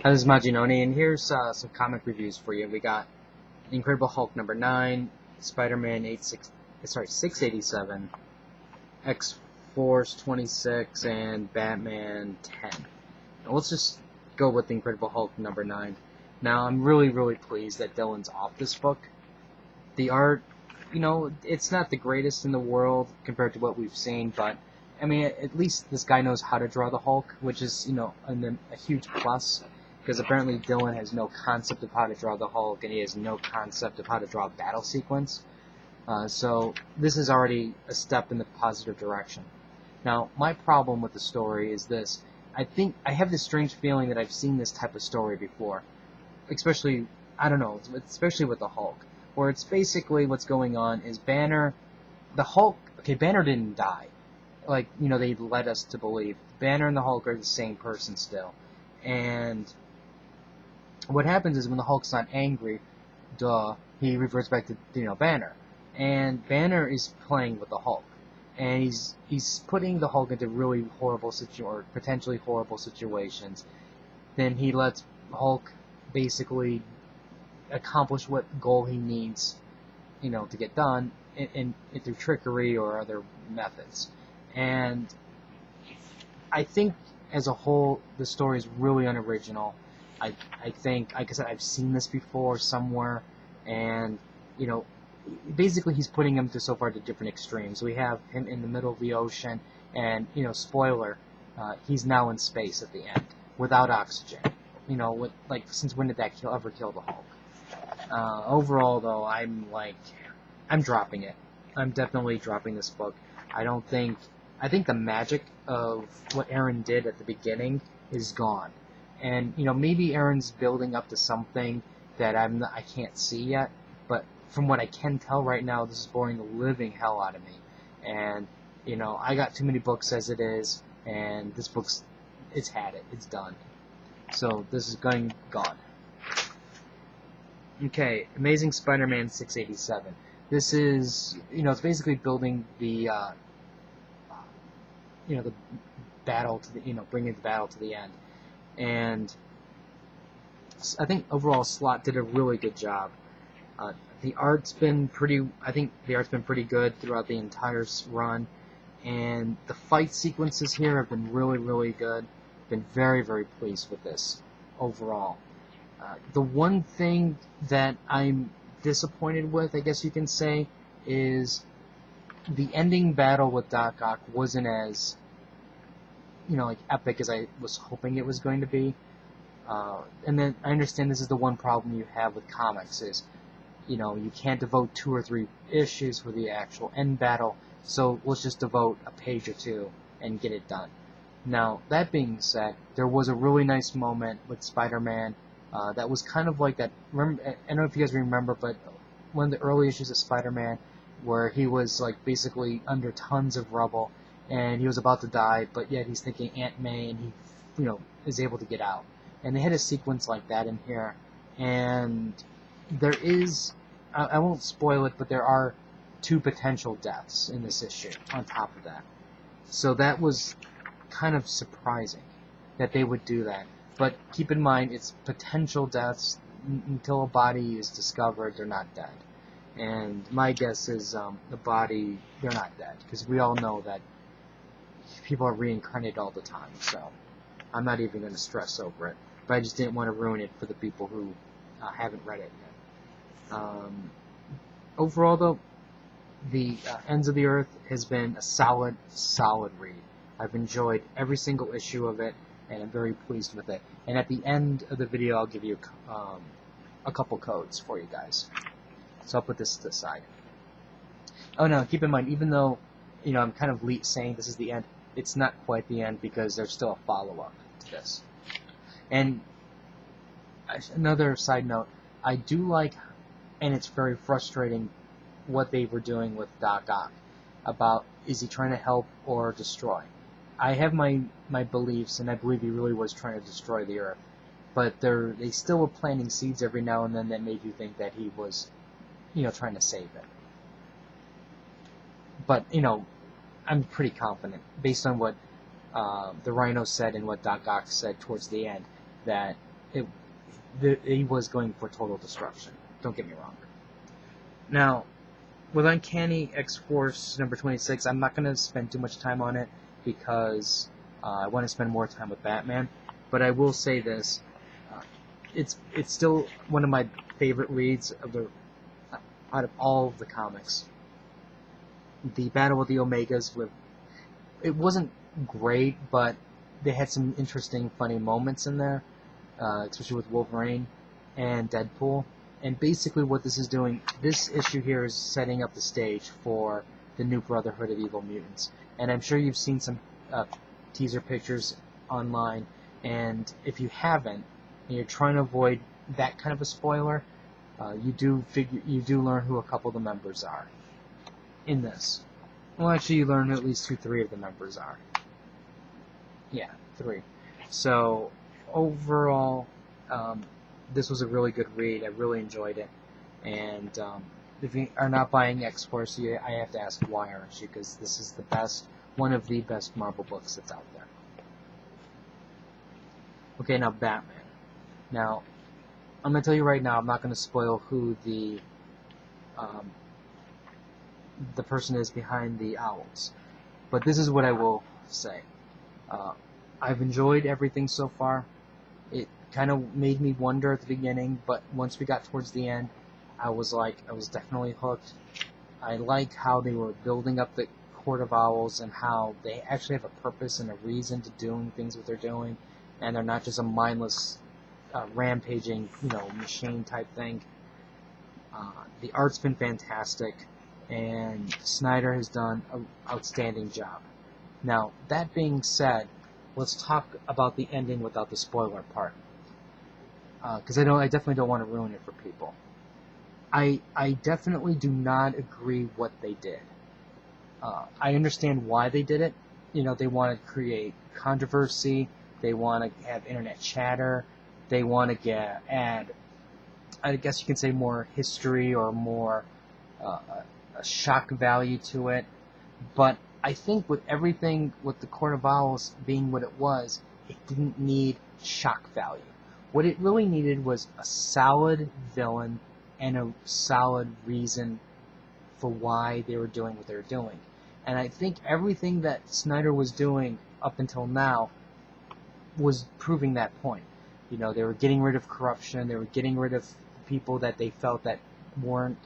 Hi, this is Maginoni, and here's some comic reviews for you. We got Incredible Hulk number 9, Spider-Man 687, X-Force 26, and Batman 10. Now, let's just go with Incredible Hulk number 9. Now, I'm really, really pleased that Dylan's off this book. The art, it's not the greatest in the world compared to what we've seen, but, I mean, at least this guy knows how to draw the Hulk, which is, a huge plus. Because apparently Dylan has no concept of how to draw the Hulk, and he has no concept of how to draw a battle sequence. So this is already a step in the positive direction. Now, my problem with the story is this. I have this strange feeling that I've seen this type of story before. Especially with the Hulk. Where it's basically what's going on is Banner didn't die. They led us to believe. Banner and the Hulk are the same person still. And what happens is when the Hulk's not angry, he reverts back to Banner, and Banner is playing with the Hulk, and he's putting the Hulk into really horrible or potentially horrible situations. Then he lets Hulk basically accomplish what goal he needs, to get done, in through trickery or other methods. And I think as a whole, the story is really unoriginal. I think, like I said, I've seen this before somewhere, and, basically he's putting him so far to different extremes. We have him in the middle of the ocean, and, spoiler, he's now in space at the end, without oxygen. Since when did that ever kill the Hulk? Overall, though, I'm dropping it. I'm definitely dropping this book. I think the magic of what Aaron did at the beginning is gone. And, maybe Aaron's building up to something that I can't see yet, but from what I can tell right now, this is boring the living hell out of me. And, I got too many books as it is, and this it's had it. It's done. So, this is gone. Okay, Amazing Spider-Man 687. This is, it's basically building the battle to bringing the battle to the end. And I think overall Slott did a really good job. The art's been pretty good throughout the entire run, and the fight sequences here have been really, really good. Been very, very pleased with this overall. The one thing that I'm disappointed with, I guess you can say, is the ending battle with Doc Ock wasn't as epic as I was hoping it was going to be. And then I understand this is the one problem you have with comics is, you can't devote 2 or 3 issues for the actual end battle, so let's just devote a page or 2 and get it done. Now, that being said, there was a really nice moment with Spider-Man that was kind of like that. I don't know if you guys remember, but one of the early issues of Spider-Man where he was basically under tons of rubble, and he was about to die, but yet he's thinking Aunt May, and he, is able to get out. And they had a sequence like that in here, and there is, I won't spoil it, but there are 2 potential deaths in this issue on top of that. So that was kind of surprising that they would do that. But keep in mind, it's potential deaths. Until a body is discovered, they're not dead. And my guess is the body, they're not dead, because we all know that people are reincarnated all the time, so I'm not even going to stress over it. But I just didn't want to ruin it for the people who haven't read it yet. Overall, though, the Ends of the Earth has been a solid, solid read. I've enjoyed every single issue of it, and I'm very pleased with it. And at the end of the video, I'll give you a couple codes for you guys. So I'll put this to the side. Oh no, keep in mind, even though I'm kind of saying this is the end, it's not quite the end because there's still a follow-up to this. And another side note, I do like, and it's very frustrating, what they were doing with Doc Ock about, is he trying to help or destroy? I have my beliefs, and I believe he really was trying to destroy the Earth, but they still were planting seeds every now and then that made you think that he was trying to save it. But, I'm pretty confident, based on what the Rhino said and what Doc Ock said towards the end, that it, he was going for total destruction. Don't get me wrong. Now, with Uncanny X-Force number 26, I'm not going to spend too much time on it because I want to spend more time with Batman. But I will say this: it's still one of my favorite reads out of all of the comics. The Battle with the Omegas, it wasn't great, but they had some interesting, funny moments in there, especially with Wolverine and Deadpool. And basically what this is doing, this issue here is setting up the stage for the new Brotherhood of Evil Mutants. And I'm sure you've seen some teaser pictures online, and if you haven't, and you're trying to avoid that kind of a spoiler, you do learn who a couple of the members are in this. Well, actually, you learn who at least 3 of the members are. Yeah, 3. So overall, this was a really good read. I really enjoyed it. And if you are not buying X-Force, I have to ask, why aren't you? Because this is one of the best Marvel books that's out there. Okay, now Batman. Now, I'm going to tell you right now, I'm not going to spoil who the person is behind the owls. But this is what I will say. I've enjoyed everything so far. It kind of made me wonder at the beginning, but once we got towards the end, I was definitely hooked. I like how they were building up the Court of Owls and how they actually have a purpose and a reason to doing things what they're doing, and they're not just a mindless, rampaging, machine type thing. The art's been fantastic, and Snyder has done an outstanding job. Now, that being said, let's talk about the ending without the spoiler part, because I definitely don't want to ruin it for people. I definitely do not agree what they did. I understand why they did it. They want to create controversy. They want to have internet chatter. They want to add, I guess you can say, more history or more a shock value to it. But I think with everything, with the Court of Owls being what it was, it didn't need shock value. What it really needed was a solid villain and a solid reason for why they were doing what they were doing. And I think everything that Snyder was doing up until now was proving that point. They were getting rid of corruption. They were getting rid of people that they felt that weren't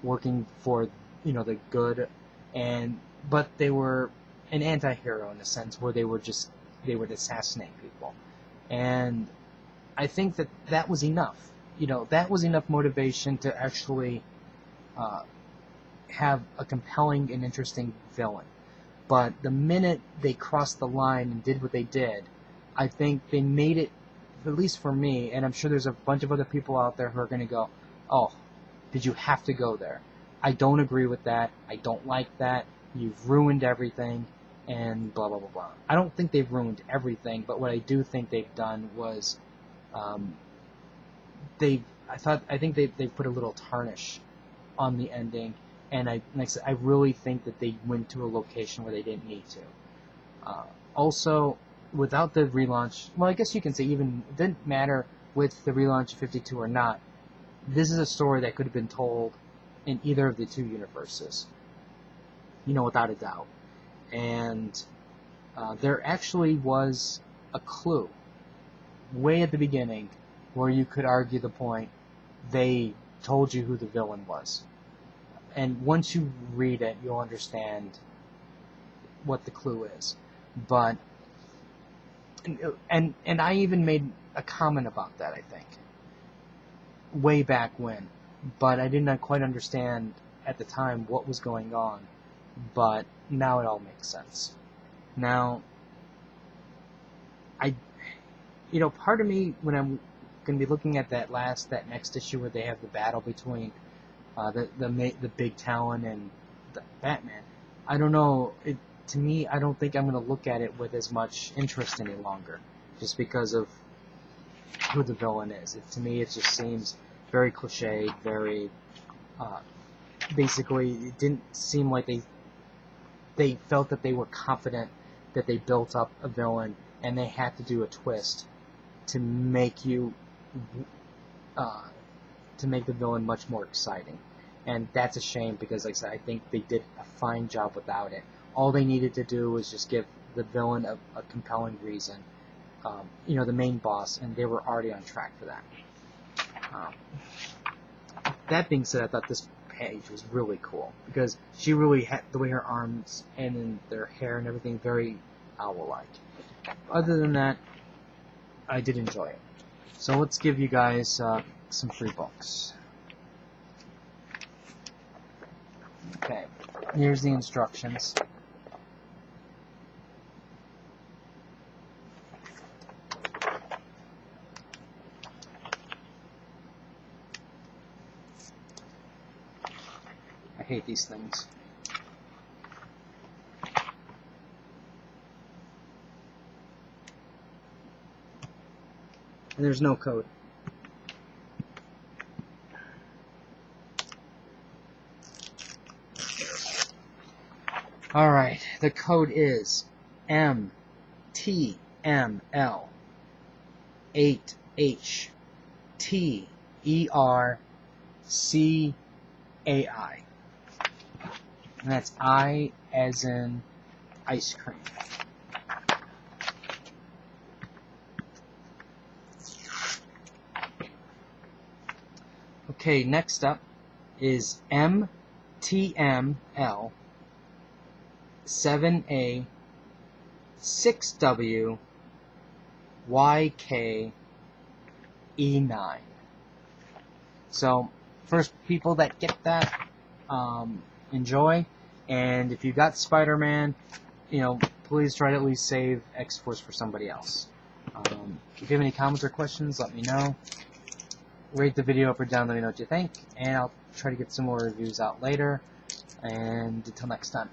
working for, the good, but they were an anti-hero in a sense where they would assassinate people. And I think that was enough. That was enough motivation to actually have a compelling and interesting villain. But the minute they crossed the line and did what they did, I think they made it, at least for me, and I'm sure there's a bunch of other people out there who are going to go, oh, did you have to go there? I don't agree with that. I don't like that. You've ruined everything, and blah, blah, blah, blah. I don't think they've ruined everything, but what I do think they've done was I think they put a little tarnish on the ending, and like I said, I really think that they went to a location where they didn't need to. Also, without the relaunch, well, I guess you can say even it didn't matter with the relaunch of 52 or not. This is a story that could have been told in either of the 2 universes, without a doubt. And there actually was a clue way at the beginning where you could argue the point they told you who the villain was. And once you read it, you'll understand what the clue is. But and I even made a comment about that, I think, way back when. But I did not quite understand at the time what was going on. But now it all makes sense. Now, part of me, when I'm going to be looking at that next issue where they have the battle between the Big Talon and the Batman, I don't know. To me, I don't think I'm going to look at it with as much interest any longer, just because of who the villain is. To me, it just seems very cliched, very basically, it didn't seem like they felt that they were confident that they built up a villain and they had to do a twist to make you to make the villain much more exciting. And that's a shame because, like I said, I think they did a fine job without it. All they needed to do was just give the villain a compelling reason, the main boss, and they were already on track for that. That being said, I thought this page was really cool because she really had the way her arms and then their hair and everything very owl-like. Other than that, I did enjoy it. So let's give you guys some free books. Okay, here's the instructions. I hate these things. And there's no code. Alright, the code is MTML 8HTERCAI. And that's I as in ice cream. Okay, next up is MTML 7A 6W YK E9. So, first people that get that, enjoy. And if you got Spider-Man, please try to at least save X-Force for somebody else. If you have any comments or questions, let me know. Rate the video up or down, let me know what you think. And I'll try to get some more reviews out later. And until next time.